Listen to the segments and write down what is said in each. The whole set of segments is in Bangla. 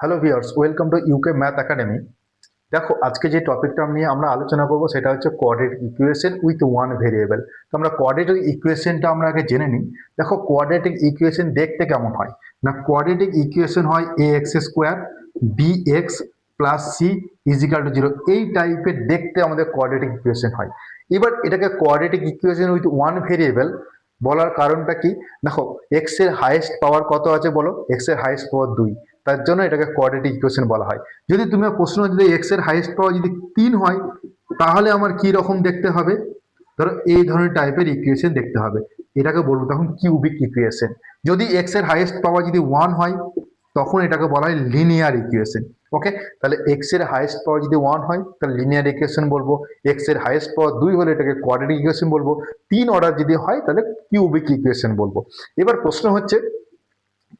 Hello viewers, welcome to UK math academy. দেখো, আজকে যে টপিকটা নিয়ে আমরা আলোচনা করব সেটা হচ্ছে quadratic equation with one variable. তো আমরা কোয়াড্রেটিক ইকুয়েশনটা আমরা আগে জেনে নিই। দেখো, কোয়াড্রেটিক ইকুয়েশন দেখতে কেমন হয় না, কোয়াড্রেটিক ইকুয়েশন হয় a x square b x plus c is equal to zero. এই টাইপের দেখতে আমাদের কোয়াড্রেটিক ইকুয়েশন হয়। এবার এটাকে quadratic equation with one variable বলার কারণটা কি? দেখো, এক্স এর হাইয়েস্ট পাওয়ার কত আছে বলো? এক্স এর হাইয়েস্ট পাওয়ার 2, তার জন্য এটাকে কোয়াড্রেটিক ইকুয়েশন বলা হয়। যদি তুমি প্রশ্ন যদি এক্স এর হাইয়েস্ট পাওয়ার যদি 3 হয়, তাহলে আমার কি রকম দেখতে হবে? ধরো এই ধরনের টাইপের ইকুয়েশন দেখতে হবে, এটাকে বলবো তখন কিউবিক ইকুয়েশন। যদি এক্স এর হাইয়েস্ট পাওয়ার যদি 1 হয়, তখন এটাকে বলা হয় লিনিয়ার ইকুয়েশন। ওকে, তাহলে এক্স এর হাইয়েস্ট পাওয়ার যদি 1 হয় তাহলে লিনিয়ার ইকুয়েশন বলবো। এক্স এর হাইয়েস্ট পাওয়ার 2 হলে এটাকে কোয়াড্রেটিক ইকুয়েশন বলবো। 3 অর্ডার যদি হয় তাহলে কিউবিক ইকুয়েশন বলবো। এবার প্রশ্ন হচ্ছে,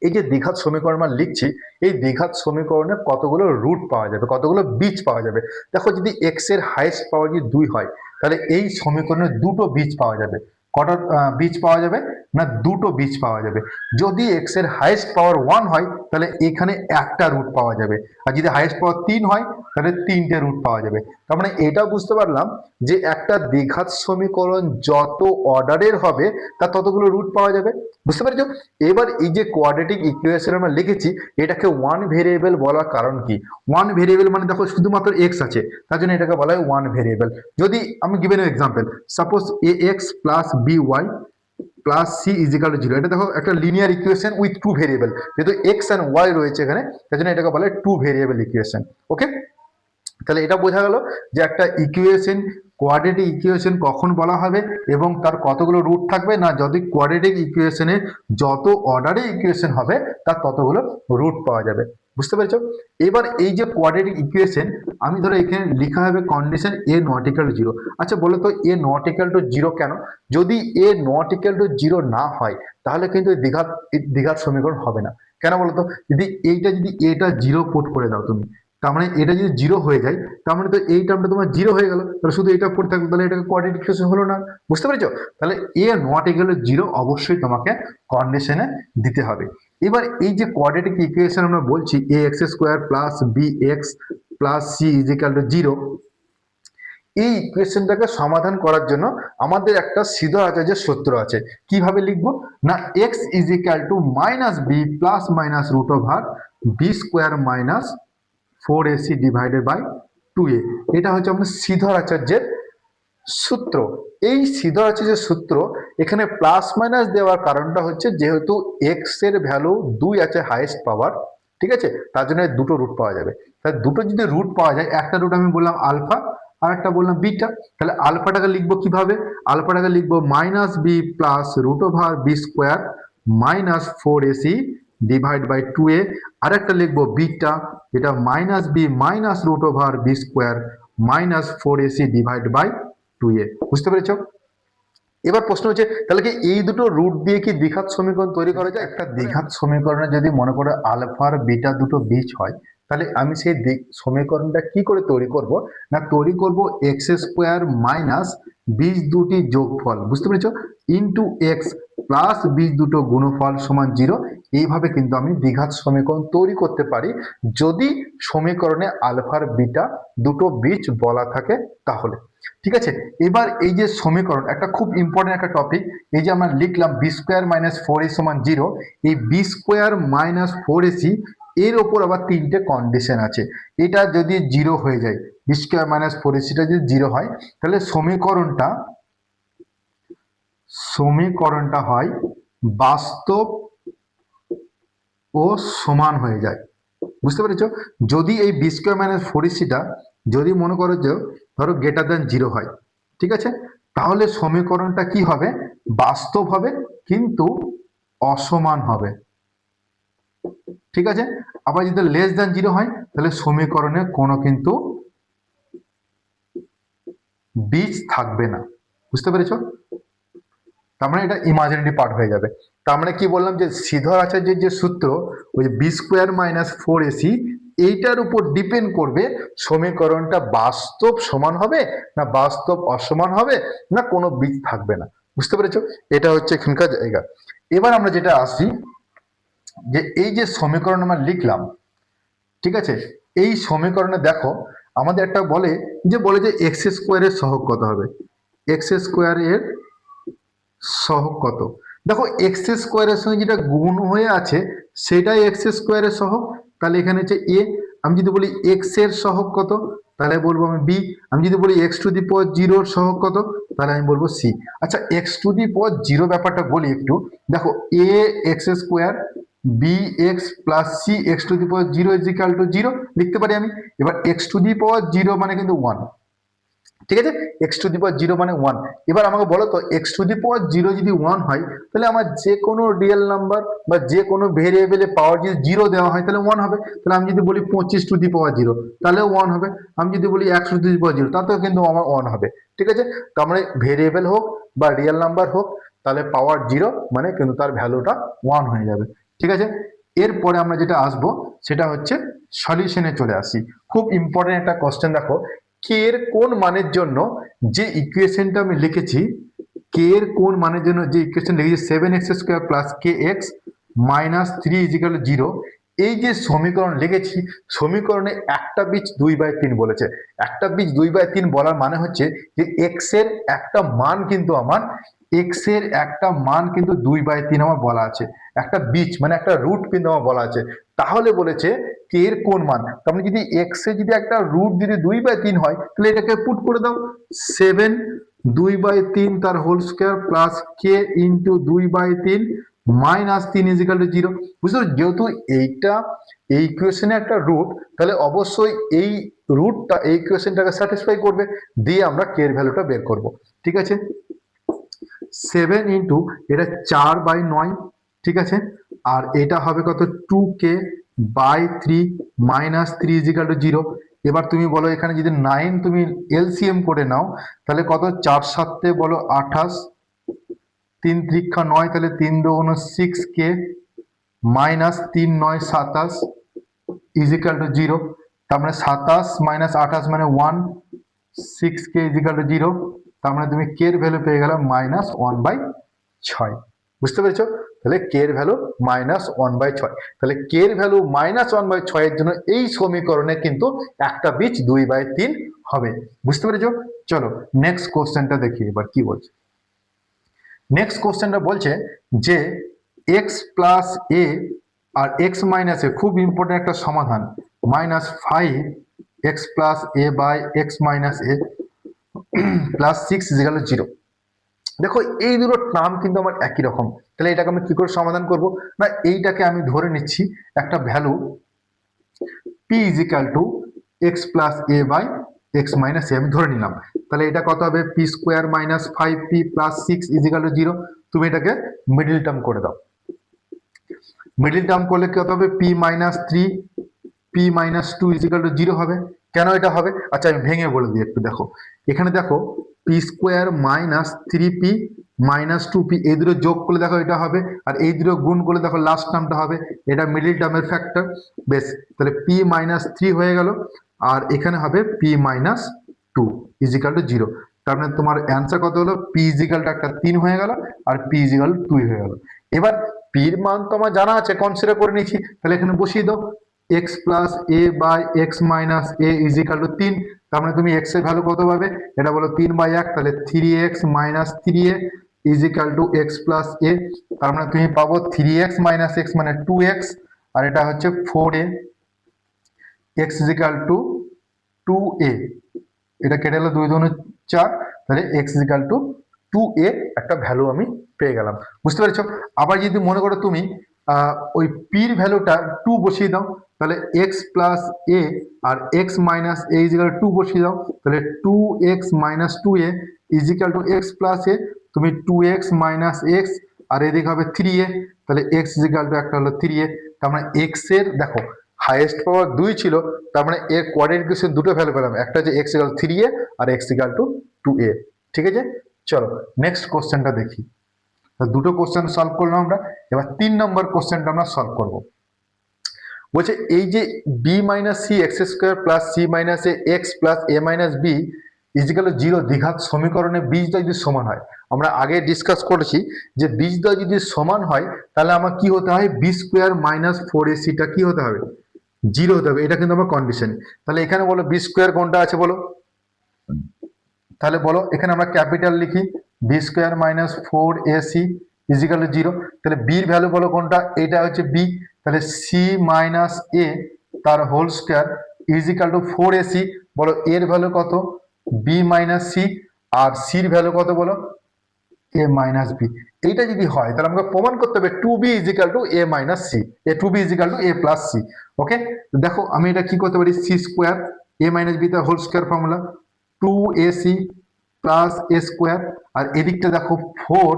এই যে দ্বিঘাত সমীকরণ আমরা লিখছি, এই দ্বিঘাত সমীকরণে কতগুলো রুট পাওয়া যাবে, কতগুলো বীজ পাওয়া যাবে? দেখো, যদি এক্স এর হাইয়েস্ট পাওয়ার যদি 2 হয়, তাহলে এই সমীকরণে দুটো বীজ পাওয়া যাবে। কটা বীজ পাওয়া যাবে? না, দুটো বীজ পাওয়া যাবে। যদি এক্স এর হাইয়েস্ট পাওয়ার 1 হয়, তাহলে এখানে একটা রুট পাওয়া যাবে। আর যদি হাইয়েস্ট পাওয়ার 3 হয়, তাহলে 3টে রুট পাওয়া যাবে। তার মানে এটাও বুঝতে পারলাম যে একটা দ্বিঘাত সমীকরণ যত অর্ডারের হবে তার ততগুলো রুট পাওয়া যাবে। বুঝতে পেরেছো? এবার এই যে কোয়াড্রেটিক ইকুয়েশন আমরা লিখেছি, এটাকে ওয়ান ভেরিয়েবল বলার কারণ কি? ওয়ান ভেরিয়েবল মানে দেখো শুধুমাত্র এক্স আছে, তার জন্য এটাকে বলা হয় ওয়ান ভেরিয়েবল। যদি আমি given example, suppose a x plus b y plus c is equal to zero. এটা দেখো একটা linear equation with two variable, যেহেতু এক্স অ্যান্ড ওয়াই রয়েছে এখানে, তার জন্য এটাকে বলা হয় টু ভেরিয়েবল ইকুয়েশন। ওকে, তাহলে এটা বোঝা গেল যে একটা ইকুয়েশন কোয়াড্রেটিক ইকুয়েশন কখন বলা হবে এবং তার কতগুলো রুট থাকবে। না, যদি কোয়াড্রেটিক ইকুয়েশনে যত অর্ডারে ইকুয়েশন হবে তার ততগুলো রুট পাওয়া যাবে। বুঝতে পেরেছো? এবার এই যে কোয়াড্রেটিক ইকুয়েশন, আমি ধরো এখানে লেখা হবে condition A not equal to zero. আচ্ছা বলো তো, এ নট ইকুয়াল টু জিরো কেন? যদি এ নট ইকুয়াল টু জিরো না হয়, তাহলে কিন্তু দ্বিঘাত দ্বিঘাত সমীকরণ হবে না। কেন বলো তো? যদি এইটা যদি এটা জিরো পুট করে দাও তুমি, তার মানে এটা যদি জিরো হয়ে যায়, তার মানে তো এই টার্মটা তোমার জিরো হয়ে গেল, তাহলে শুধু এটা পড়ে থাকবে, তাহলে এটাকে কোয়াড্রেটিক ইকুয়েশন হলো না। বুঝতে পেরেছো? তাহলে এ নট ইকুয়াল টু জিরো অবশ্যই তোমাকে কন্ডিশনে দিতে হবে। এবার এই যে কোয়াড্রেটিক ইকুয়েশন আমরা বলছি a x square plus b x plus c is equal to zero, এই ইকুয়েশনটাকে সমাধান করার জন্য আমাদের একটা সিধা আচার্যের সূত্র আছে। কিভাবে লিখবো? না, x is equal to minus b plus minus root over b square minus 4ac divided by 2a। এটা হচ্ছে আমাদের শ্রীধর আচার্যের সূত্র। এই শ্রীধর আচার্যের সূত্র এখানে প্লাস মাইনাস দেওয়ার কারণটা হচ্ছে যেহেতু এক্স এর ভ্যালু 2 আছে হাইয়েস্ট পাওয়ার, ঠিক আছে, তার জন্য দুটো রুট পাওয়া যাবে। তাহলে দুটো যদি রুট পাওয়া যায়, একটা রুট আমি বললাম আলফা আর একটা বললাম বিটা। তাহলে আলফাটাকে লিখবো কিভাবে? আলফাটাকে লিখবো minus b plus root over b square minus 4ac divide by 2a। আর একটা লিখবো বিটা, যেটা minus b minus root over b square minus 4ac divide by 2a। বুঝতে পেরেছো? এবার প্রশ্ন হচ্ছে, তাহলে কি এই দুটো রুট দিয়ে কি দ্বিঘাত সমীকরণ তৈরি করা যায়? একটা দ্বিঘাত সমীকরণে যদি মনে করো আলফার বিটা দুটো বীজ হয়, তাহলে আমি সেই সমীকরণটা কি করে তৈরি করব? না, তৈরি করব এক্স স্কোয়ার মাইনাস বীজ দুটি যোগফল, বুঝতে পেরেছো, ইন্টু এক্স প্লাস বীজ দুটো গুণফল সমান জিরো। এইভাবে কিন্তু আমি দ্বিঘাত সমীকরণ তৈরি করতে পারি যদি সমীকরণে আলফার বিটা দুটো বীজ বলা থাকে তাহলে। ঠিক আছে, এবার এই যে সমীকরণ একটা খুব ইম্পর্টেন্ট একটা টপিক। এই যে আমরা লিখলাম b square minus four a সমান জিরো, এই b square minus four ac এর ওপর আবার তিনটে কন্ডিশন আছে। এটা যদি জিরো হয়ে যায়, বি স্কোয়ার মাইনাস ফোর এসিটা যদি জিরো হয়, তাহলে সমীকরণটা হয় বাস্তব ও সমান হয়ে যায়। বুঝতে পেরেছো? যদি এই বি স্কোয়ার মাইনাস ফোর এসিটা যদি মনে করো যে ধরো গ্রেটার দেন জিরো হয়, ঠিক আছে, তাহলে সমীকরণটা কি হবে? বাস্তব হবে কিন্তু অসমান হবে। ঠিক আছে, আবার যদি লেস দেন জিরো হয়, তাহলে সমীকরণে কোনো কিন্তু বীজ থাকবে না। বুঝতে পেরেছো? তার মানে এটা ইমাজিনারি পার্ট হয়ে যাবে। তার মানে কি বললাম যে শ্রীধর আচার্যের যে সূত্র, ওই b square minus four ac, এইটার উপর ডিপেন্ড করবে সমীকরণটা বাস্তব সমান হবে না বাস্তব অসমান হবে না কোনো বীজ থাকবে না। বুঝতে পেরেছো? এটা হচ্ছে এখানকার জায়গা। এবার আমরা যেটা আসি, যে এই যে সমীকরণ আমরা লিখলাম, ঠিক আছে। এই সমীকরণে দেখো আমাদের একটা বলে যে এক্স স্কোয়ারের সহগ কত হবে, এক্স স্কোয়ারের সহগ কত। দেখো এক্স স্কোয়ারের সঙ্গে যেটা গুণ হয়ে আছে সেটাই এক্স স্কোয়ারের সহগ, তাহলে এখানে হচ্ছে এ। আমি যদি বলি এক্স এর সহগ কত, তাহলে বলবো আমি বি। আমি যদি বলি এক্স টু দি পাওয়ার জিরোর সহগ কত, তাহলে আমি বলবো সি। আচ্ছা x to the power zero ব্যাপারটা বলি একটু। দেখো a x square b x plus c x to the power zero is equal to zero লিখতে পারি আমি। এবার x to the power zero মানে কিন্তু ওয়ান, ঠিক আছে। X to the power zero মানে ওয়ান। এবার আমাকে বলো তো x to the power zero যদি ওয়ান হয় তাহলে আমার যে কোনো রিয়েল নাম্বার বা যে কোনো ভেরিয়েবলে পাওয়ার যদি জিরো দেওয়া হয় তাহলে ওয়ান হবে। তাহলে আমি যদি বলি 25 টু দি পাওয়ার জিরো তাহলেও ওয়ান হবে। আমি যদি বলি 100 টু দি পাওয়ার জিরো তাতেও কিন্তু আমার ওয়ান হবে, ঠিক আছে। তার মানে ভেরিয়েবল হোক বা রিয়েল নাম্বার হোক তাহলে পাওয়ার জিরো মানে কিন্তু তার ভ্যালুটা ওয়ান হয়ে যাবে, ঠিক আছে। এরপরে আমরা যেটা আসবো সেটা হচ্ছে সলিউশনে চলে আসি। খুব ইম্পর্টেন্ট একটা কোশ্চেন দেখো, কে এর কোন মানের জন্য যে ইকুয়েশনটা আমি লিখেছি, কে এর কোন মানের জন্য যে ইকুয়েশন লিখেছি 7x স্কোয়ার প্লাস কে এক্স মাইনাস 3 ইজিক্যাল 0, এই যে সমীকরণ লিখেছি সমীকরণে একটা বীজ 2/3 বলেছে। একটা বীজ 2/3 বলার মানে হচ্ছে যে এক্স এর একটা মান কিন্তু আমার এক্স এর একটা মান কিন্তু 2/3 আমার বলা আছে, একটা বীজ মানে একটা রুট কিন্তু আমার বলা আছে। তাহলে বলেছে কে এর কোন মান, তার মানে যদি এক্স এর যদি একটা রুট যদি 2/3 হয় তাহলে এটাকে পুট করে দাও 7 2/3 তার whole square plus K into 2/3 minus 3 is equal to 0। বুঝতে পারছো, যেহেতু এইটা এই ইকুয়েশনে একটা রুট তাহলে অবশ্যই এই রুটটা এই ইকুয়েশনটাকে স্যাটিসফাই করবে, দিয়ে আমরা কে এর ভ্যালুটা বের করব, ঠিক আছে। 7 ইন্টু এটা 4/9, ঠিক আছে। আর এটা হবে কত 2k/3 মাইনাস 3 ইজিক্যাল টু 0। এবার তুমি বলো এখানে যদি 9 তুমি এলসিএম করে নাও তাহলে কত 4 7 বলো 28, 3 3 9 তাহলে 3 2 6k মাইনাস 3 9 27 ইজিক্যাল টু 0। তার মানে 27 মাইনাস 28 মানে 1, 6k ইজিক্যাল টু 0। তার মানে তুমি কে এর ভ্যালু পেয়ে গেলে -1/6। বুঝতে পেরেছো, তাহলে কে এর ভ্যালু -1/6। তাহলে কে এর ভ্যালু -1/6 এর জন্য এই সমীকরণে কিন্তু একটা বীজ 2/3 হবে। বুঝতে পেরেছো, চলো নেক্সট কোশ্চেনটা দেখি এবার কি বলছে। নেক্সট কোশ্চেনটা বলছে যে এক্স প্লাস এ আর এক্স মাইনাস এ, খুব ইম্পর্টেন্ট একটা সমাধান, -5x plus a by x minus a plus 6 is equal to 0। দেখো এই দুটো টার্ম কিন্তু আমার একই রকম, তাহলে এটাকে আমি কি করে সমাধান করব না, এইটাকে আমি ধরে নিচ্ছি একটা value p is equal to x plus a by x minus a আমি ধরে নিলাম। তাহলে এটা কত হবে p square minus 5p plus 6 is equal to 0। তুমি এটাকে মিডল টার্ম করে দাও, মিডল টার্ম করলে কত হবে p minus 3 p minus 2 equal to 0 হবে। কেন এটা হবে আচ্ছা আমি ভেঙে বলে দিই একটু। দেখো এখানে দেখো P square minus 3p minus 2p এই দুটো যোগ করলে দেখো এটা হবে, আর এই দুটো গুণ করলে দেখো লাস্ট টার্মটা হবে, এটা মিডল টার্মের ফ্যাক্টর। বেশ, তাহলে p মাইনাস 3 হয়ে গেল আর এখানে হবে p মাইনাস 2 ইজিক্যাল টু 0। তার মানে তোমার অ্যান্সার কত হলো p ইজিক্যাল টু একটা 3 হয়ে গেল আর p ইজিক্যাল টু 2 হয়ে গেল। এবার p এর মান তো আমার জানা আছে, কনসিডার করে নিয়েছি, তাহলে এখানে বসিয়ে দাও x plus a by x minus a equal to 3। তার মানে তুমি x এর ভ্যালু কত পাবে, এটা বলো 3/1, তাহলে 3x minus 3a is equal to x plus a. তার মানে তুমি পাবো 3x মাইনাস এক্স মানে 2x আর এটা হচ্ছে 4a x is equal two 2a। এটা কেটে গেল 2 2 4, তাহলে x ইজিক্যাল টু 2a একটা ভ্যালু আমি পেয়ে গেলাম। বুঝতে পেরেছো। আবার যদি মনে করো তুমি ওই পির ভ্যালুটা 2 বসিয়ে দাও, তাহলে x প্লাস এ আর x মাইনাস এ ইজিক্যাল 2 বসিয়ে দাও, তাহলে 2x minus 2a is equal to x plus a. তুমি 2x মাইনাস x আর এদিকে হবে 3a, তাহলে x ইজিক্যাল টু একটা হলো 3a। তার মানে x এর দেখো হাইয়েস্ট পাওয়ার 2 ছিল, তার মানে এর কোয়াড্রেটিক ইকুয়েশন দুটো ভ্যালু পেলাম, একটা হচ্ছে x ইকুয়াল 3a আর x ইকুয়াল টু 2a। ঠিক আছে, চলো নেক্সট কোশ্চেনটা দেখি। দুটো কোশ্চেন সলভ করলাম আমরা, এবার 3 নম্বর কোশ্চেনটা আমরা সলভ করব। বলছে এই যে b minus c x square plus c minus a x plus a minus b is equal to 0 দ্বিঘাত সমীকরণে বীজদ্বয় যদি সমান হয়, আমরা আগে ডিসকাস করেছি যে বীজদ্বয় যদি সমান হয় তাহলে আমার কি হতে হয় বি স্কোয়ার মাইনাস 4ac টা কি হতে হবে জিরো হতে হবে, এটা কিন্তু আমার কন্ডিশন। তাহলে এখানে বলো বি স্কোয়ার কোনটা আছে বলো, তাহলে বলো এখানে আমরা ক্যাপিটাল লিখি b square minus four a c is equal to zero. তাহলে বির ভ্যালু বলো কোনটা, এটা হচ্ছে বি, তাহলে সি মাইনাস এ তার whole square equal to four a c. বলো এর ভ্যালু কত, বি মাইনাস সি, আর সির ভ্যালু কত বলো, এ মাইনাস বি। এইটা যদি হয় তাহলে আমাকে প্রমাণ করতে হবে two b is equal to a minus c, a two b is equal to a plus c. Okay, দেখো আমি এটা কি করতে পারি, c square a minus b তার whole square formula, two a c plus a square, আর এদিকটা দেখো ফোর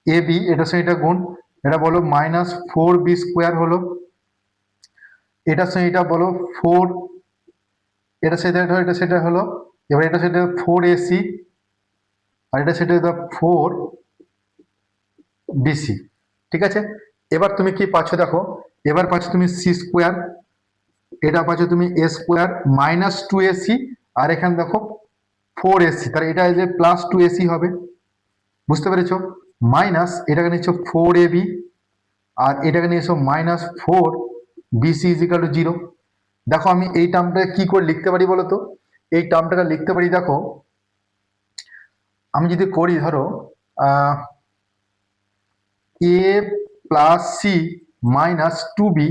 এ বি, এটার সঙ্গে এটা গুণ, এটা বলো মাইনাস ফোর বি স্কোয়ার হলো, এটার সঙ্গে এটা বলো ফোর, এটা সেটা এটা সেটা হলো, এবার এটা সেটা ফোর এ সি, আর এটা সেটা ফোর বিসি। ঠিক আছে, এবার তুমি কি পাচ্ছ দেখো, এবার পাচ্ছ তুমি সি স্কোয়ার, এটা পাচ্ছ তুমি এ স্কোয়ার মাইনাস টু এসি, আর এখানে দেখো ফোর এসি, তাহলে এটা যে প্লাস টু এসি হবে, বুঝতে পেরেছো, মাইনাস এটাকে নিচ্ছ ফোর এ বি, আর এটাকে নিয়ে এসো minus four bc equal to zero. দেখো আমি এই টার্মটাকে কি করে লিখতে পারি বলো তো, এই টার্মটাকে লিখতে পারি দেখো, আমি যদি করি ধরো a plus c minus two b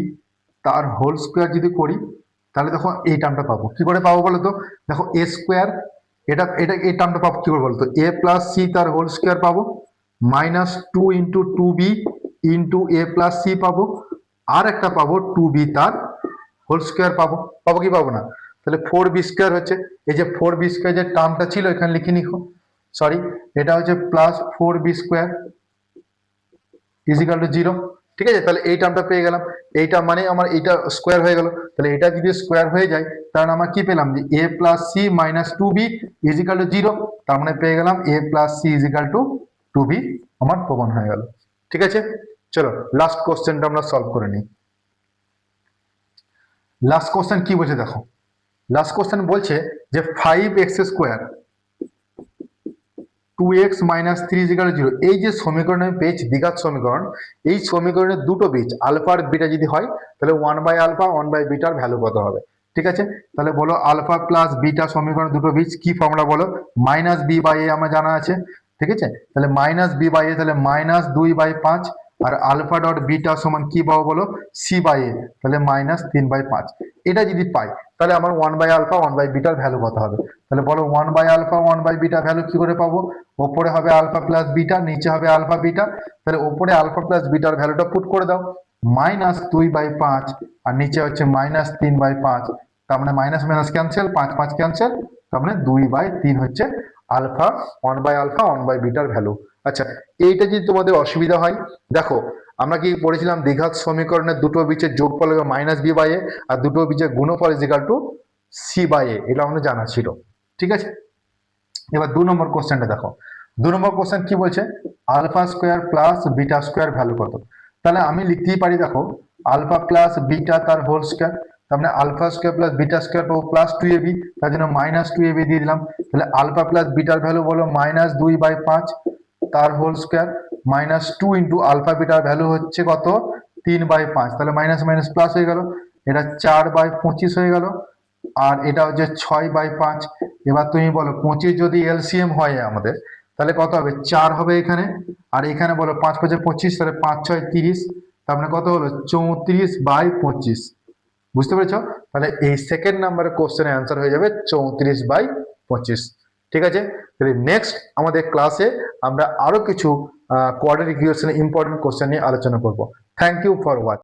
তার হোল স্কোয়ার যদি করি, তাহলে দেখো এই টার্মটা পাবো, কি করে পাবো বলো তো, দেখো এ স্কোয়ার, এটা এটা এই টার্মটা পাবো কি করে বলো তো, এ প্লাস সি তার হোল স্কোয়ার পাবো, minus two into two b into a plus c পাবো, আর একটা পাবো টু বি তার হোল স্কোয়ার পাবো, পাবো কি পাবো না, তাহলে ফোর বি স্কোয়ার হচ্ছে, এই যে ফোর বি স্কোয়ার যে টার্মটা ছিল এখানে লিখে নিখো, সরি এটা হচ্ছে plus four b square equal to zero. ঠিক আছে, তাহলে এই টার্মটা পেয়ে গেলাম, এইটা মানে আমার এইটা স্কোয়ার হয়ে গেল, তাহলে এটা যদি স্কোয়ার হয়ে যায় তাহলে আমরা কি পেলাম যে a plus c minus two b is equal to zero, তার মানে পেয়ে গেলাম a plus c is equal to two b, আমার প্রমাণ হয়ে গেল। ঠিক আছে, চলো লাস্ট কোশ্চেনটা আমরা সলভ করে নিই। লাস্ট কোশ্চেন কি বলছে দেখো, লাস্ট কোশ্চেন বলছে যে five x square two x minus three equal to zero, এই যে সমীকরণ আমি পেয়েছি দ্বিঘাত সমীকরণ, এই সমীকরণের দুটো বীজ আলফা আর বিটা যদি হয় তাহলে one by alpha one by বিটার ভ্যালু কত হবে। ঠিক আছে, তাহলে বলো আলফা প্লাস বিটা সমীকরণ দুটো বীজ কি ফর্মুলা বলো, মাইনাস বি বাই এ আমার জানা আছে। ঠিক আছে, তাহলে মাইনাস বি বাই এ, তাহলে মাইনাস দুই বাই পাঁচ, আর আলফা ডট বিটা সমান কি পাবো বলো, সি বাই এ, তাহলে মাইনাস তিন বাই পাঁচ। এটা যদি পাই তাহলে আমার one by alpha one by বিটার ভ্যালু কত হবে, তাহলে বলো one by alpha one by beta value কি করে পাবো, ওপরে হবে আলফা প্লাস বিটা, নিচে হবে আলফা বিটা, তাহলে ওপরে আলফা প্লাস বিটার ভ্যালুটা পুট করে দাও, মাইনাস দুই বাই পাঁচ, আর নিচে হচ্ছে মাইনাস তিন বাই পাঁচ, তার মানে মাইনাস মাইনাস ক্যান্সেল, পাঁচ পাঁচ ক্যান্সেল, তার মানে দুই বাই তিন হচ্ছে alpha one by alpha one by বিটার ভ্যালু। আচ্ছা, এইটা যদি তোমাদের অসুবিধা হয়, দেখো আমরা কি পড়েছিলাম দ্বিঘাত সমীকরণের দুটো বীজের যোগফল মাইনাস বি বাই এ, আর দুটো বীজের গুণফল ইজিক্যাল টু সি বাই এ, এটা আমাদের জানা ছিল। ঠিক আছে, এবার দু নম্বর কোশ্চেনটা দেখো, দু নম্বর কোশ্চেন কি বলছে, alpha square plus beta square value কত। তাহলে আমি লিখতেই পারি দেখো আলফা প্লাস বিটা তার হোল স্কোয়ার, তার মানে alpha square plus beta square পাবো প্লাস টু এবি, তার জন্য মাইনাস টু এবি দিয়ে দিলাম, তাহলে আলফা প্লাস বিটার ভ্যালু বলো মাইনাস দুই বাই পাঁচ তার whole square, minus two into alpha বিটার ভ্যালু হচ্ছে কত, তিন বাই পাঁচ, তাহলে মাইনাস মাইনাস প্লাস হয়ে গেল, এটা চার বাই পঁচিশ হয়ে গেল, আর এটা হচ্ছে ছয় বাই পাঁচ। এবার তুমি বলো পঁচিশ যদি এলসিএম হয় আমাদের তাহলে কত হবে, চার হবে এখানে, আর এখানে বলো পাঁচ পাঁচে পঁচিশ, তাহলে পাঁচ ছয় তিরিশ, তার মানে কত হলো চৌত্রিশ বাই পঁচিশ। বুঝতে পেরেছ, তাহলে এই সেকেন্ড নাম্বারের কোশ্চেনের অ্যান্সার হয়ে যাবে চৌত্রিশ বাই পঁচিশ। ঠিক আছে, তাহলে নেক্সট আমাদের ক্লাসে আমরা আরো কিছু কোয়াড্রেটিক ইকুয়েশনের ইম্পর্টেন্ট কোশ্চেন নিয়ে আলোচনা করব। Thank you for watching.